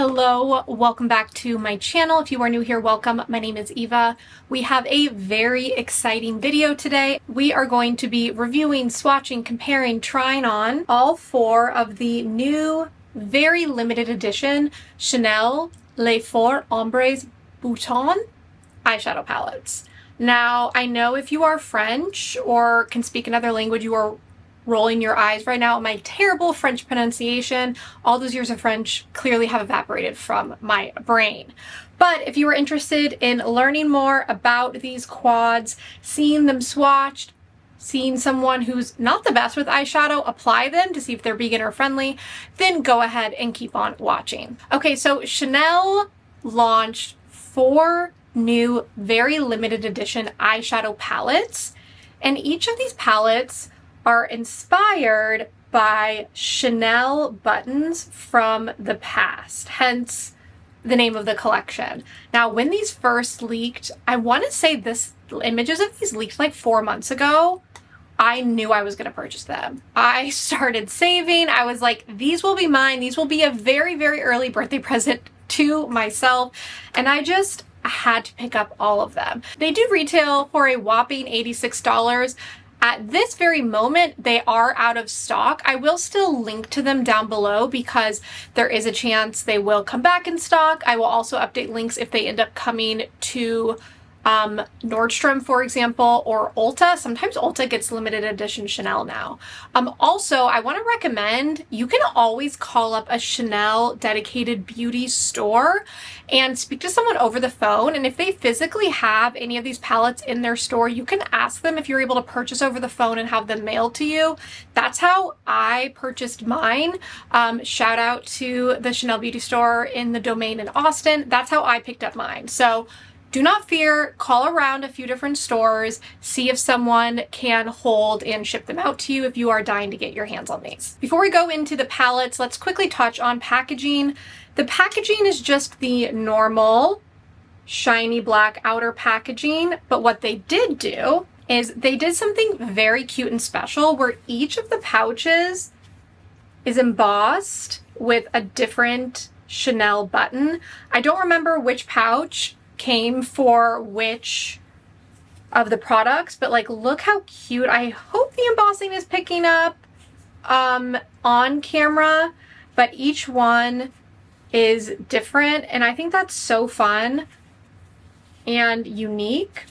Hello, welcome back to my channel. If you are new here, welcome. My name is Eva. We have a very exciting video today. We are going to be reviewing, swatching, comparing, trying on all four of the new, very limited edition Chanel Les Four Ombres Boutons eyeshadow palettes. Now, I know if you are French or can speak another language, you are rolling your eyes right now at my terrible French pronunciation. All those years of French clearly have evaporated from my brain. But if you are interested in learning more about these quads, seeing them swatched, seeing someone who's not the best with eyeshadow apply them to see if they're beginner friendly, then go ahead and keep on watching. Okay, so Chanel launched 4 new, very limited edition eyeshadow palettes, and each of these palettes are inspired by Chanel buttons from the past, hence the name of the collection. Now, when these first leaked, I want to say images of these leaked like 4 months ago. I knew I was going to purchase them. I started saving. I was like, these will be mine. These will be a very, very early birthday present to myself. And I just had to pick up all of them. They do retail for a whopping $86. At this very moment, they are out of stock. I will still link to them down below because there is a chance they will come back in stock. I will also update links if they end up coming to Nordstrom, for example, or Ulta. Sometimes Ulta gets limited edition Chanel now. Also, I want to recommend, you can always call up a Chanel dedicated beauty store and speak to someone over the phone. And if they physically have any of these palettes in their store, you can ask them if you're able to purchase over the phone and have them mailed to you. That's how I purchased mine. Shout out to the Chanel beauty store in the Domain in Austin. That's how I picked up mine. So do not fear, call around a few different stores, see if someone can hold and ship them out to you if you are dying to get your hands on these. Before we go into the palettes, let's quickly touch on packaging. The packaging is just the normal shiny black outer packaging, but what they did do is they did something very cute and special where each of the pouches is embossed with a different Chanel button. I don't remember which pouch came for which of the products, but like, look how cute. I hope the embossing is picking up on camera, but each one is different, and I think that's so fun and unique.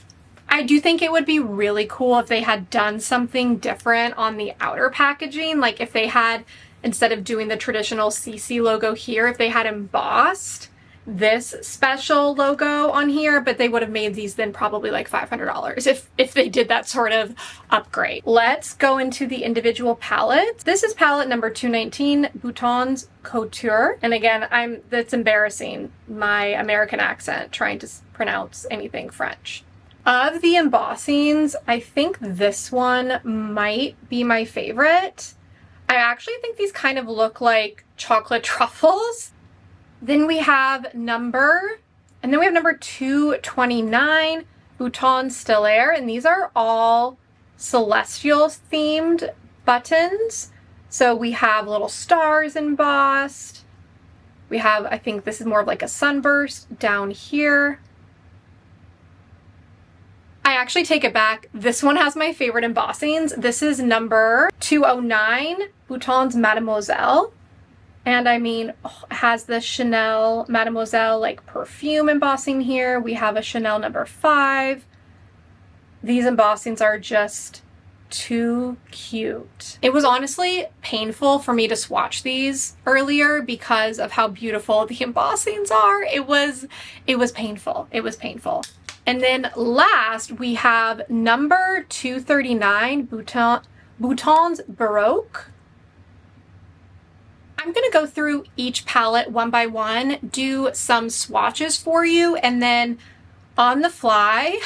I do think it would be really cool if they had done something different on the outer packaging, like if they had, instead of doing the traditional CC logo here, if they had embossed this special logo on here, but they would have made these then probably like $500 if they did that sort of upgrade. Let's go into the individual palettes. This is palette number 219, Boutons Couture. And again, that's embarrassing, my American accent trying to pronounce anything French. Of the embossings, I think this one might be my favorite. I actually think these kind of look like chocolate truffles. Then we have number 229, Boutons Stellaire, and these are all celestial themed buttons. So we have little stars embossed. We have, I think this is more of like a sunburst down here. I actually take it back. This one has my favorite embossings. This is number 209, Boutons Mademoiselle. And I mean, has the Chanel Mademoiselle like perfume embossing here. We have a Chanel number 5. These embossings are just too cute. It was honestly painful for me to swatch these earlier because of how beautiful the embossings are. It was painful. It was painful. And then last we have number 239, Boutons Baroque. I'm going to go through each palette one by one, do some swatches for you, and then on the fly,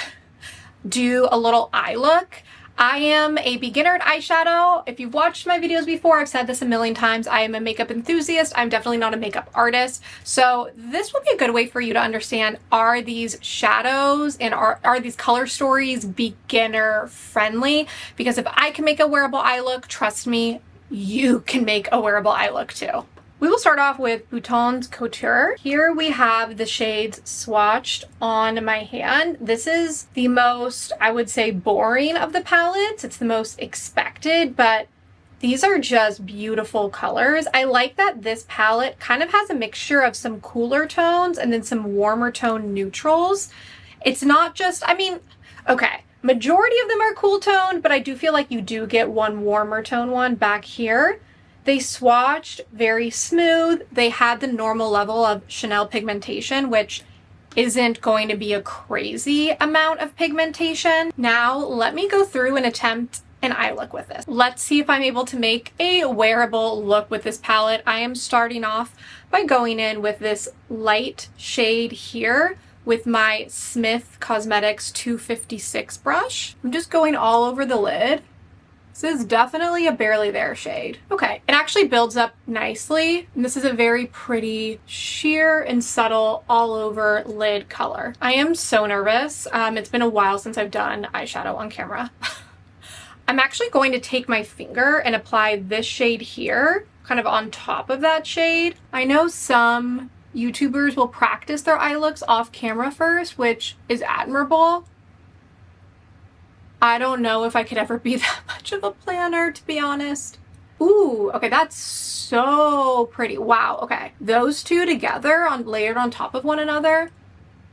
do a little eye look. I am a beginner at eyeshadow. If you've watched my videos before, I've said this a million times. I am a makeup enthusiast. I'm definitely not a makeup artist. So this will be a good way for you to understand, are these shadows and are these color stories beginner friendly? Because if I can make a wearable eye look, trust me, you can make a wearable eye look too. We will start off with Boutons Couture. Here we have the shades swatched on my hand. This is the most, I would say, boring of the palettes. It's the most expected, but these are just beautiful colors. I like that this palette kind of has a mixture of some cooler tones and then some warmer tone neutrals. It's not just, I mean, okay, majority of them are cool toned, but I do feel like you do get one warmer tone one back here. They swatched very smooth. They had the normal level of Chanel pigmentation, which isn't going to be a crazy amount of pigmentation. Now, let me go through and attempt an eye look with this. Let's see if I'm able to make a wearable look with this palette. I am starting off by going in with this light shade here with my Smith Cosmetics 256 brush. I'm just going all over the lid. This is definitely a barely there shade. Okay, it actually builds up nicely. And this is a very pretty sheer and subtle all over lid color. I am so nervous. It's been a while since I've done eyeshadow on camera. I'm actually going to take my finger and apply this shade here, kind of on top of that shade. I know some YouTubers will practice their eye looks off camera first, which is admirable. I don't know if I could ever be that much of a planner, to be honest. Ooh, okay, that's so pretty. Wow, okay. Those two together, layered on top of one another,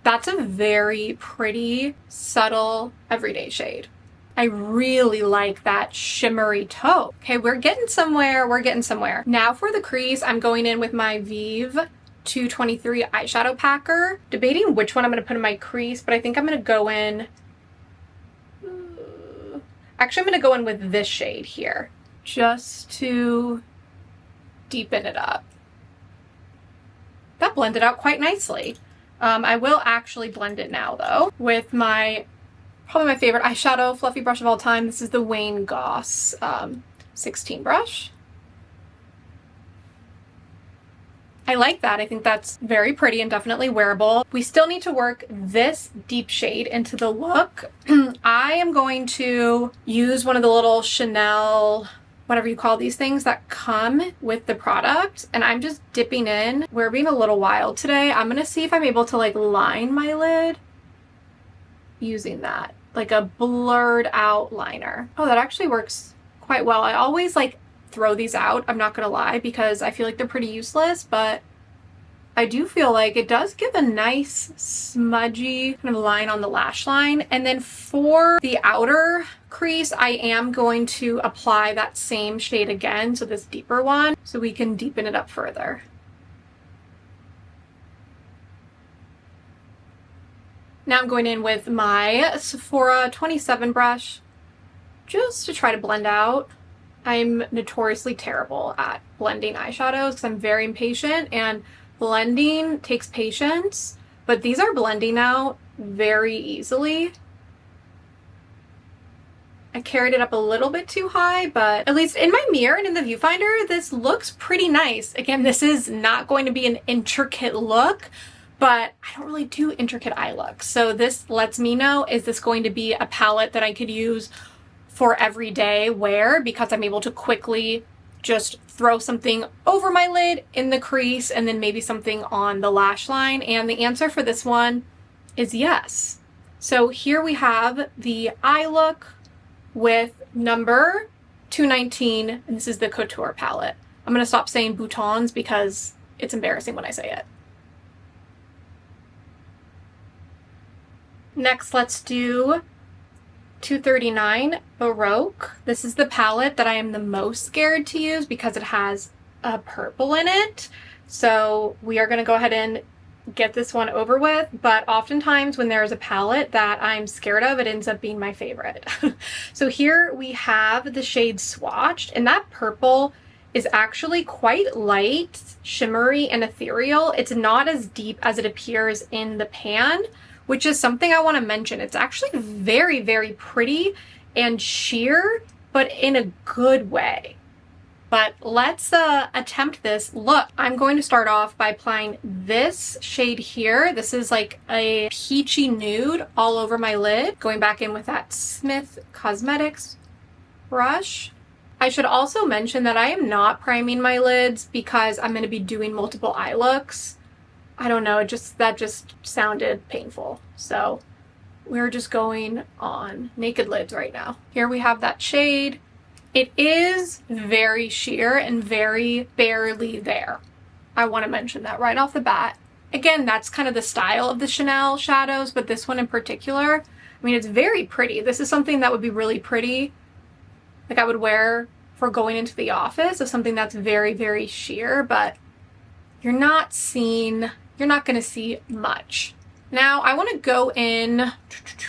that's a very pretty, subtle, everyday shade. I really like that shimmery taupe. Okay, we're getting somewhere, we're getting somewhere. Now for the crease, I'm going in with my Vive 223 eyeshadow packer. Debating which one I'm gonna put in my crease, but I think I'm gonna go in, actually, I'm going to go in with this shade here just to deepen it up. That blended out quite nicely. I will actually blend it now though with probably my favorite eyeshadow fluffy brush of all time. This is the Wayne Goss 16 brush. I like that. I think that's very pretty and definitely wearable. We still need to work this deep shade into the look. I am going to use one of the little Chanel, whatever you call these things that come with the product, and I'm just dipping in. We're being a little wild today. I'm gonna see if I'm able to like line my lid using that, like a blurred out liner. Oh, that actually works quite well. I always like throw these out, I'm not gonna lie, because I feel like they're pretty useless, but I do feel like it does give a nice smudgy kind of line on the lash line. And then for the outer crease, I am going to apply that same shade again, so this deeper one, so we can deepen it up further. Now I'm going in with my Sephora 27 brush just to try to blend out. I'm notoriously terrible at blending eyeshadows because I'm very impatient, and blending takes patience, but these are blending out very easily. I carried it up a little bit too high, but at least in my mirror and in the viewfinder, this looks pretty nice. Again, this is not going to be an intricate look, but I don't really do intricate eye looks. So this lets me know, is this going to be a palette that I could use for everyday wear, because I'm able to quickly just throw something over my lid in the crease and then maybe something on the lash line? And the answer for this one is yes. So here we have the eye look with number 219, and this is the Couture palette. I'm gonna stop saying Boutons because it's embarrassing when I say it. Next, let's do 239 Baroque. This is the palette that I am the most scared to use because it has a purple in it. So we are going to go ahead and get this one over with, but oftentimes when there's a palette that I'm scared of, it ends up being my favorite. So here we have the shade swatched, and that purple is actually quite light, shimmery, and ethereal. It's not as deep as it appears in the pan, which is something I want to mention. It's actually very, very pretty and sheer, but in a good way. But let's attempt this look. I'm going to start off by applying this shade here. This is like a peachy nude all over my lid. Going back in with that Smith Cosmetics brush. I should also mention that I am not priming my lids because I'm going to be doing multiple eye looks. I don't know, that just sounded painful. So we're just going on naked lids right now. Here we have that shade. It is very sheer and very barely there. I want to mention that right off the bat. Again, that's kind of the style of the Chanel shadows, but this one in particular, I mean, it's very pretty. This is something that would be really pretty, like I would wear for going into the office, of something that's very, very sheer, but you're not going to see much. Now I want to go in,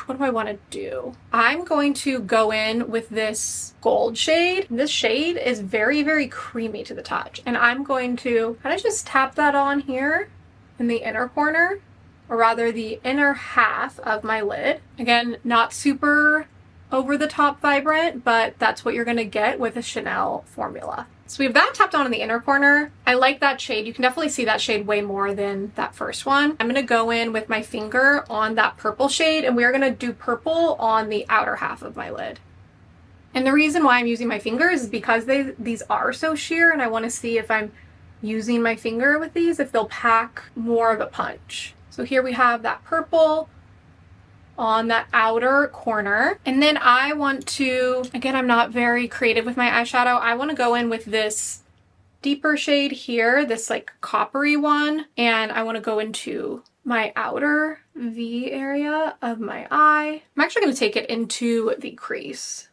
what do I want to do? I'm going to go in with this gold shade. This shade is very, very creamy to the touch. And I'm going to kind of just tap that on here in the inner corner, or rather the inner half of my lid. Again, not super over the top vibrant, but that's what you're going to get with a Chanel formula. So we have that tapped on in the inner corner. I like that shade. You can definitely see that shade way more than that first one. I'm gonna go in with my finger on that purple shade, and we're gonna do purple on the outer half of my lid. And the reason why I'm using my fingers is because these are so sheer, and I wanna see if I'm using my finger with these, if they'll pack more of a punch. So here we have that purple on that outer corner. And then I want to, again, I'm not very creative with my eyeshadow. I want to go in with this deeper shade here, this like coppery one. And I want to go into my outer V area of my eye. I'm actually going to take it into the crease.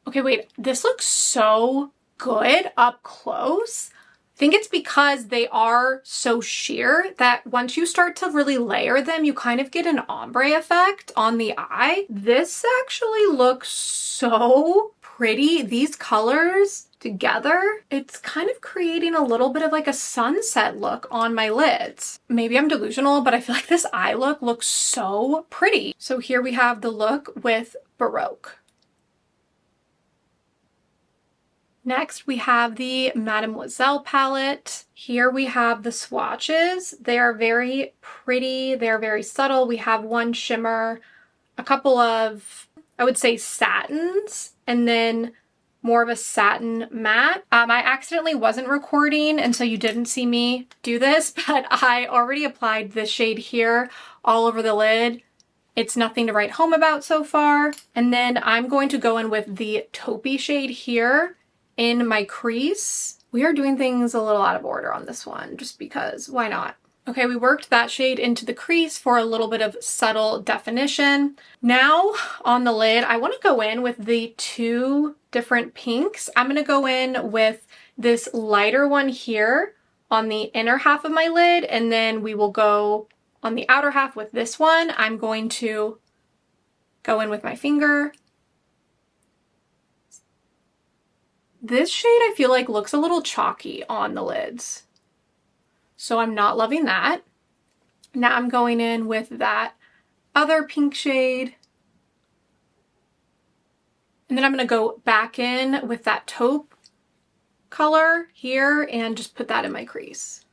Okay, wait, this looks so good up close. I think it's because they are so sheer that once you start to really layer them, you kind of get an ombre effect on the eye. This actually looks so pretty. These colors together, it's kind of creating a little bit of like a sunset look on my lids. Maybe I'm delusional, but I feel like this eye look looks so pretty. So here we have the look with Baroque. Next, we have the Mademoiselle palette. Here we have the swatches. They are very pretty. They're very subtle. We have one shimmer, a couple of, I would say, satins, and then more of a satin matte. I accidentally wasn't recording, and so you didn't see me do this, but I already applied this shade here all over the lid. It's nothing to write home about so far. And then I'm going to go in with the taupey shade here in my crease. We are doing things a little out of order on this one, just because, why not? Okay, we worked that shade into the crease for a little bit of subtle definition. Now on the lid, I want to go in with the two different pinks. I'm going to go in with this lighter one here on the inner half of my lid, and then we will go on the outer half with this one. I'm going to go in with my finger. This shade I feel like looks a little chalky on the lids, so I'm not loving that. Now I'm going in with that other pink shade, and then I'm going to go back in with that taupe color here and just put that in my crease.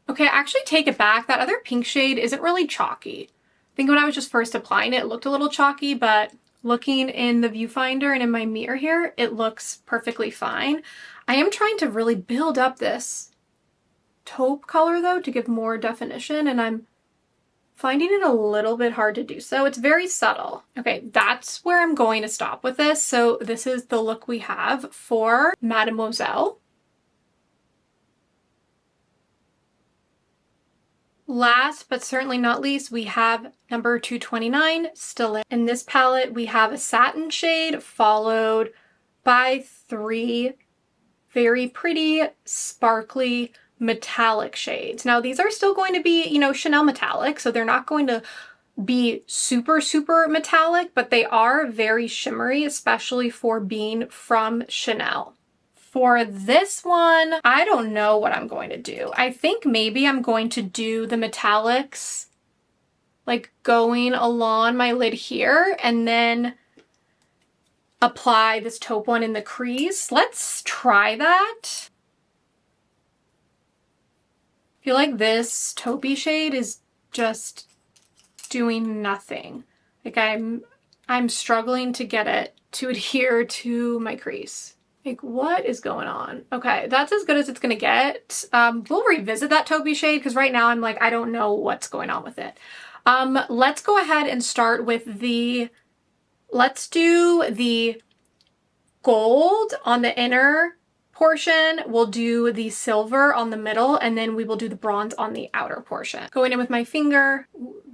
Okay, I actually take it back. That other pink shade isn't really chalky. I think when I was just first applying it, it looked a little chalky, but looking in the viewfinder and in my mirror here, it looks perfectly fine. I am trying to really build up this taupe color though to give more definition, and I'm finding it a little bit hard to do so. It's very subtle. Okay, that's where I'm going to stop with this. So this is the look we have for Mademoiselle. Last but certainly not least, we have number 229 Stellaire. In this palette, we have a satin shade followed by three very pretty, sparkly, metallic shades. Now, these are still going to be, you know, Chanel metallic, so they're not going to be super, super metallic, but they are very shimmery, especially for being from Chanel. For this one, I don't know what I'm going to do. I think maybe I'm going to do the metallics like going along my lid here and then apply this taupe one in the crease. Let's try that. I feel like this taupey shade is just doing nothing. Like I'm struggling to get it to adhere to my crease. Like, what is going on? Okay, that's as good as it's gonna get. We'll revisit that taupey shade because right now I'm like, I don't know what's going on with it. Let's go ahead and start with let's do the gold on the inner portion. We'll do the silver on the middle, and then we will do the bronze on the outer portion. Going in with my finger,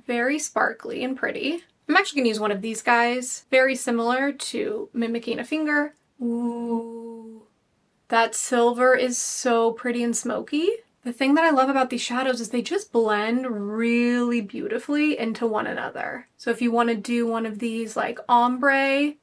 very sparkly and pretty. I'm actually gonna use one of these guys, very similar to mimicking a finger. Ooh, that silver is so pretty and smoky. The thing that I love about these shadows is they just blend really beautifully into one another. So if you want to do one of these like ombre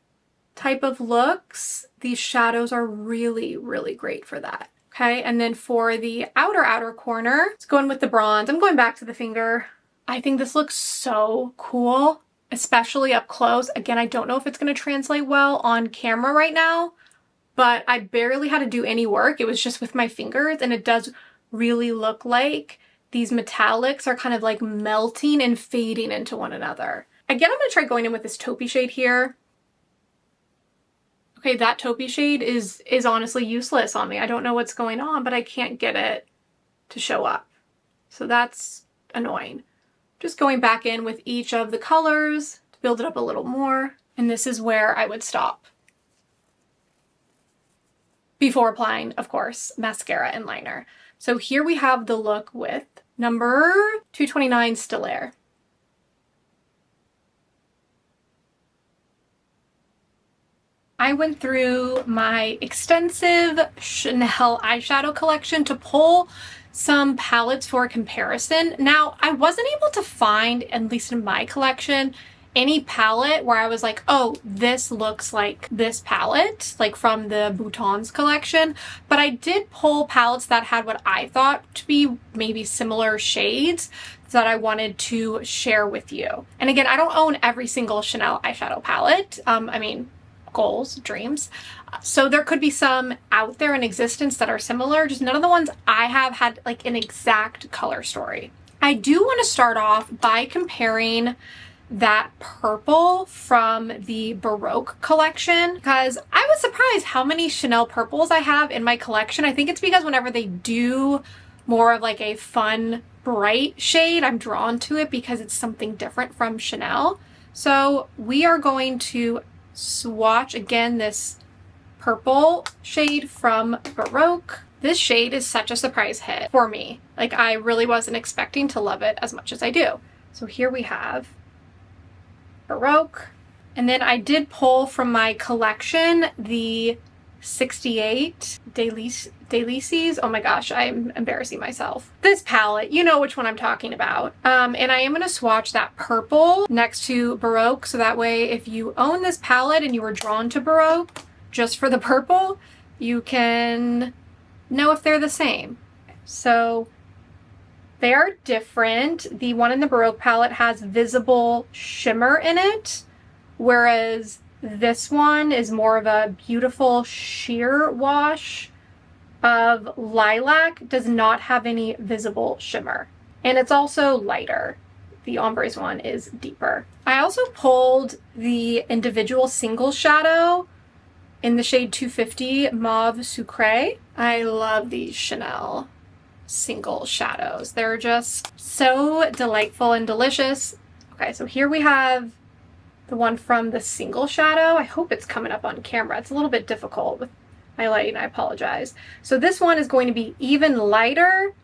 type of looks, these shadows are really, really great for that. Okay, and then for the outer corner, let's go in with the bronze. I'm going back to the finger. I think this looks so cool, especially up close. Again, I don't know if it's going to translate well on camera right now, but I barely had to do any work. It was just with my fingers, and it does really look like these metallics are kind of like melting and fading into one another. Again, I'm going to try going in with this taupey shade here. Okay, that taupey shade is honestly useless on me. I don't know what's going on, but I can't get it to show up. So that's annoying. Just going back in with each of the colors to build it up a little more. And this is where I would stop. Before applying, of course, mascara and liner. So here we have the look with number 229 Stellaire. I went through my extensive Chanel eyeshadow collection to pull some palettes for comparison. Now, I wasn't able to find, at least in my collection, any palette where I was like, oh, this looks like this palette, like from the Boutons collection. But I did pull palettes that had what I thought to be maybe similar shades that I wanted to share with you. And again, I don't own every single Chanel eyeshadow palette. I mean, goals, dreams. So there could be some out there in existence that are similar, just none of the ones I have had like an exact color story. I do want to start off by comparing that purple from the Baroque collection, because I was surprised how many Chanel purples I have in my collection. I think it's because whenever they do more of like a fun, bright shade, I'm drawn to it because it's something different from Chanel. So we are going to swatch again this purple shade from Baroque. This shade is such a surprise hit for me. Like, I really wasn't expecting to love it as much as I do. So here we have Baroque. And then I did pull from my collection the 68 Délices. Oh my gosh, I'm embarrassing myself. This palette, you know which one I'm talking about. And I am going to swatch that purple next to Baroque, so that way if you own this palette and you were drawn to Baroque just for the purple, you can know if they're the same. So they are different. The one in the Baroque palette has visible shimmer in it, whereas this one is more of a beautiful sheer wash of lilac, does not have any visible shimmer. And it's also lighter. The Ombres one is deeper. I also pulled the individual single shadow in the shade 250 Mauve Sucré. I love these Chanel single shadows. They're just so delightful and delicious. Okay, so here we have the one from the single shadow. I hope it's coming up on camera. It's a little bit difficult with my lighting, I apologize. So this one is going to be even lighter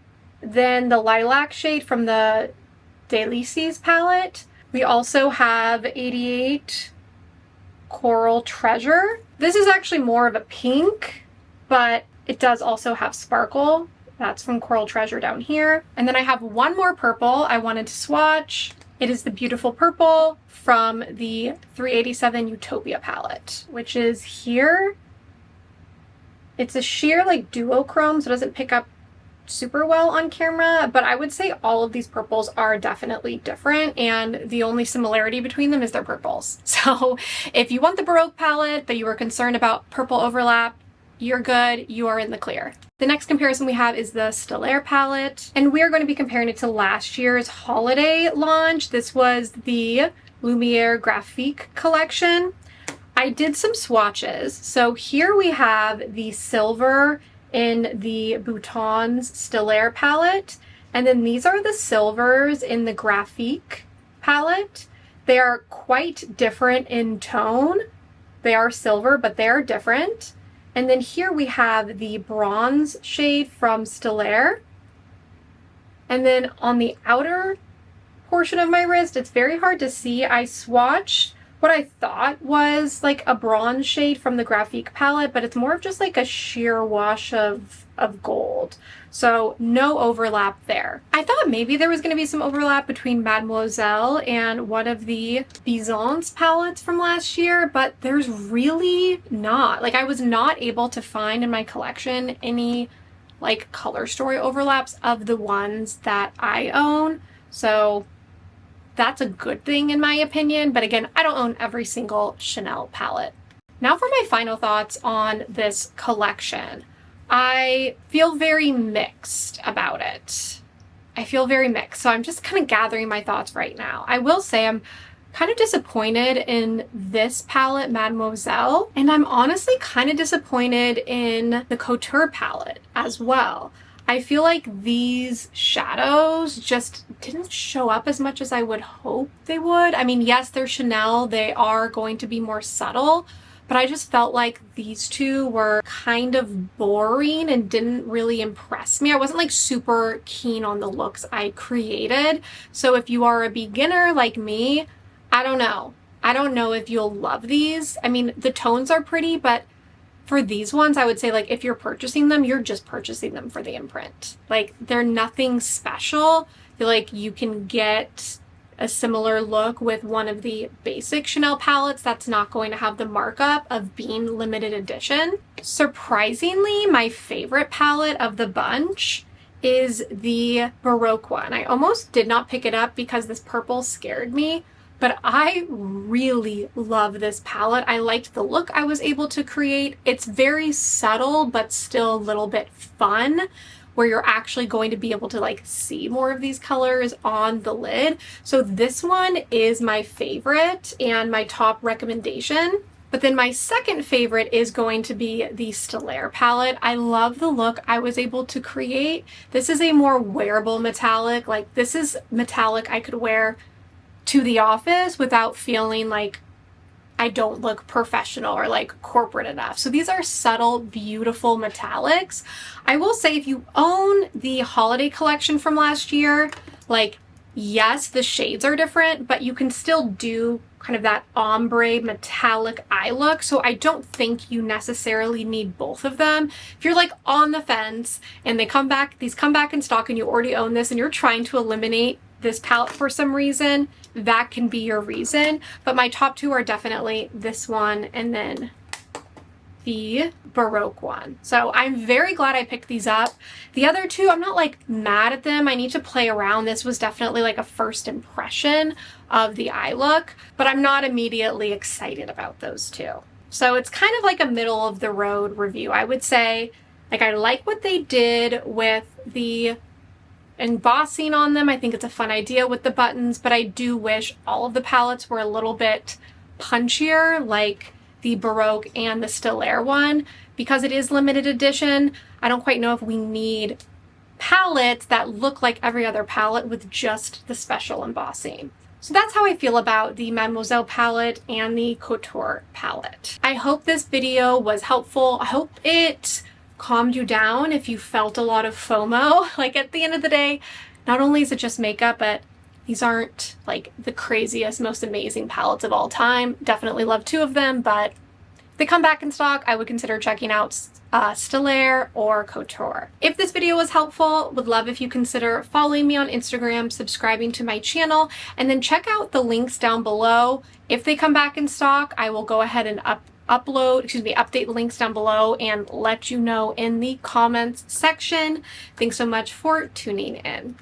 than the lilac shade from the Délices palette. We also have 88 Coral Treasure. This is actually more of a pink, but it does also have sparkle. That's from Coral Treasure down here. And then I have one more purple I wanted to swatch. It is the beautiful purple from the 387 Utopia palette, which is here. It's a sheer like duochrome, so it doesn't pick up super well on camera, but I would say all of these purples are definitely different, and the only similarity between them is their purples. So if you want the Baroque palette, but you were concerned about purple overlap, you're good, you are in the clear. The next comparison we have is the Stellaire palette, and we are going to be comparing it to last year's holiday launch. This was the Lumiere Graphique collection. I did some swatches. So here we have the silver in the Boutons Stellaire palette. And then these are the silvers in the Graphique palette. They are quite different in tone. They are silver, but they are different. And then here we have the bronze shade from Stellaire. And then on the outer portion of my wrist, it's very hard to see. I swatched what I thought was like a bronze shade from the Graphique palette, but it's more of just like a sheer wash of gold. So no overlap there. I thought maybe there was going to be some overlap between Mademoiselle and one of the Boutons palettes from last year, but there's really not. Like, I was not able to find in my collection any like color story overlaps of the ones that I own. So that's a good thing in my opinion, but again, I don't own every single Chanel palette. Now for my final thoughts on this collection. I feel very mixed about it. I feel very mixed, so I'm just kind of gathering my thoughts right now. I will say I'm kind of disappointed in this palette, Mademoiselle, and I'm honestly kind of disappointed in the Couture palette as well. I feel like these shadows just didn't show up as much as I would hope they would. I mean, yes, they're Chanel, they are going to be more subtle, but I just felt like these two were kind of boring and didn't really impress me. I wasn't like super keen on the looks I created. So if you are a beginner like me, I don't know. I don't know if you'll love these. I mean, the tones are pretty, but for these ones, I would say like if you're purchasing them, you're just purchasing them for the imprint. Like, they're nothing special. I feel like you can get a similar look with one of the basic Chanel palettes that's not going to have the markup of being limited edition. Surprisingly, my favorite palette of the bunch is the Baroque one. I almost did not pick it up because this purple scared me, but I really love this palette. I liked the look I was able to create. It's very subtle, but still a little bit fun, where you're actually going to be able to like see more of these colors on the lid. So this one is my favorite and my top recommendation. But then my second favorite is going to be the Stellaire palette. I love the look I was able to create. This is a more wearable metallic. Like, this is metallic I could wear to the office without feeling like I don't look professional or like corporate enough. So these are subtle, beautiful metallics. I will say, if you own the holiday collection from last year, like, yes, the shades are different, but you can still do kind of that ombre metallic eye look. So I don't think you necessarily need both of them. If you're like on the fence and these come back in stock and you already own this and you're trying to eliminate this palette for some reason, that can be your reason. But my top two are definitely this one and then the Baroque one. So I'm very glad I picked these up. The other two, I'm not like mad at them. I need to play around. This was definitely like a first impression of the eye look, but I'm not immediately excited about those two. So it's kind of like a middle of the road review. I would say, like, I like what they did with the embossing on them. I think it's a fun idea with the buttons, but I do wish all of the palettes were a little bit punchier, like the Baroque and the Stellaire one, because it is limited edition. I don't quite know if we need palettes that look like every other palette with just the special embossing. So that's how I feel about the Mademoiselle palette and the Couture palette. I hope this video was helpful. I hope it calmed you down if you felt a lot of FOMO. Like, at the end of the day, not only is it just makeup, but these aren't like the craziest, most amazing palettes of all time. Definitely love two of them, but if they come back in stock, I would consider checking out Stellaire or Couture. If this video was helpful, would love if you consider following me on Instagram, subscribing to my channel, and then check out the links down below. If they come back in stock, I will go ahead and update the links down below and let you know in the comments section. Thanks so much for tuning in.